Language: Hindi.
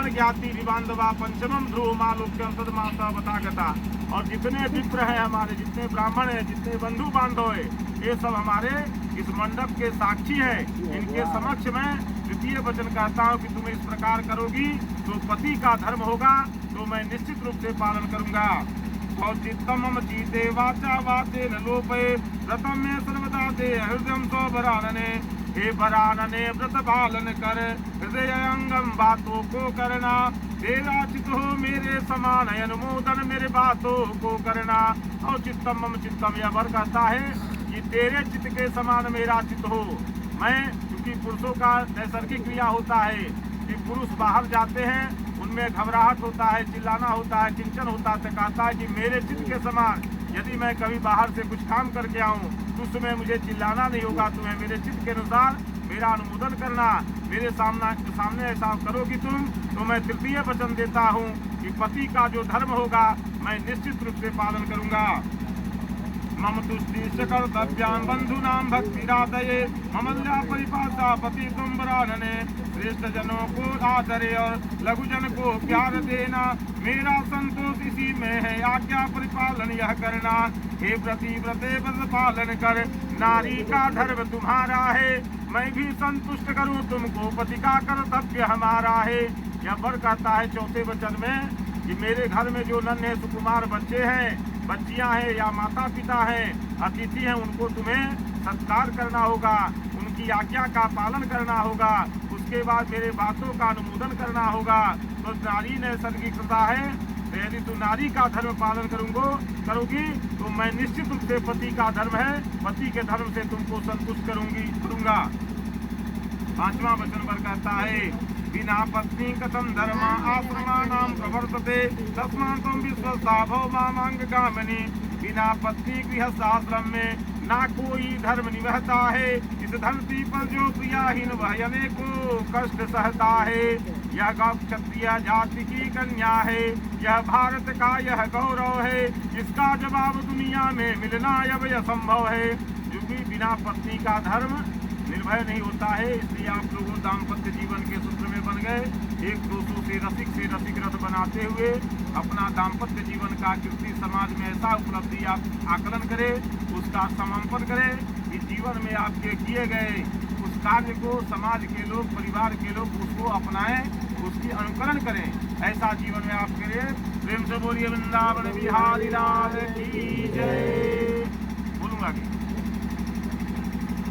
गण ज्ञाति विबांधवा पंचमम ध्रुव मालोक्यम तदमाता बतागता। और जितने विप्र हैं हमारे, जितने ब्राह्मण हैं, जितने बंधु बांधव है, ये सब हमारे इस मंडप के साक्षी है। इनके समक्ष मैं द्वितीय वचन कहता हूँ कि तुम इस प्रकार करोगी तो पति का धर्म होगा, तो मैं निश्चित रूप से पालन करूंगा। और चित्तम मम चीते वाचा वाचे न लोपे व्रतम में सर्वदा दे हृदय सो भरानने। हे भरानने व्रत पालन कर हृदय अंगम बातों को करना। तेरा चित्त हो मेरे समान अनुमोदन मेरे बातों को करना। और चित्तम मम चित्तम, यह वर कहता है कि तेरे चित्त के समान मेरा चित्त हो। मैं, क्योंकि पुरुषों का नैसर्गिक क्रिया होता है कि पुरुष बाहर जाते हैं, उनमें घबराहट होता है, चिल्लाना होता है, चिंचन होता है। तो कहता है कि मेरे चित्त के समान यदि मैं कभी बाहर से कुछ काम करके आऊँ तो उस समय मुझे चिल्लाना नहीं होगा। तुम्हें मेरे चित्त के अनुसार मेरा अनुमोदन करना। मेरे सामने ऐसा करोगी तुम, तो मैं तृतीय वचन देता हूँ कि पति का जो धर्म होगा मैं निश्चित रूप से पालन करूँगा। मम तुष्टि कर्तव्याम बंधुनाम भक्तिरादये ममल्या परिपासा पति तुम बरानने। श्रेष्ठ जनों को आदरे और लघु जन को प्यार देना। मेरा संतोष इसी में है, आज्ञा परिपालन यह करना। हे प्रतिव्रते व्रत पालन कर, नारी का धर्म तुम्हारा है। मैं भी संतुष्ट करूं तुमको, पति का कर्तव्य हमारा है। यह वर कहता है चौथे वचन में कि मेरे घर में जो नन्हे सुकुमार बच्चे हैं, बच्चियां हैं या माता पिता हैं, अतिथि हैं, उनको तुम्हें सत्कार करना होगा, उनकी आज्ञा का पालन करना होगा। उसके बाद मेरे बातों का अनुमोदन करना होगा। तो नारी नैसर्गिकता है, तो यदि तू नारी का धर्म पालन करोगी तो मैं निश्चित रूप से पति का धर्म है, पति के धर्म से तुमको संतुष्ट करूंगा। पांचवा वचन पर कहता है बिना पत्नी कथम धर्म आश्रमाणाम प्रवर्तते तस्मात् तुम विश्वस्ता भव मामांग कामनी। बिना पत्नी गृहस्थाश्रम में ना कोई धर्म निभता है। इस धरती पर जो प्रियाहीन वह अनेकों कष्ट सहता है। यह गौ क्षत्रिय जाति की कन्या है, यह भारत का यह गौरव है। इसका जवाब दुनिया में मिलना अब असंभव है। क्योंकि बिना पत्नी का धर्म निर्भय नहीं होता है। इसलिए आप लोगों दाम्पत्य जीवन के सूत्र में बन गए, एक दूसरों से रसिक रथ बनाते हुए अपना दाम्पत्य जीवन का कीर्ति समाज में ऐसा उपलब्धि आप आकलन करें, उसका समर्पण करें कि जीवन में आपके किए गए उस कार्य को समाज के लोग, परिवार के लोग उसको अपनाएं, उसकी अनुकरण करें। ऐसा जीवन में आप करें। प्रेम से बोलिए वृंदावन बिहारी लाल की जय। बोलूँगा कि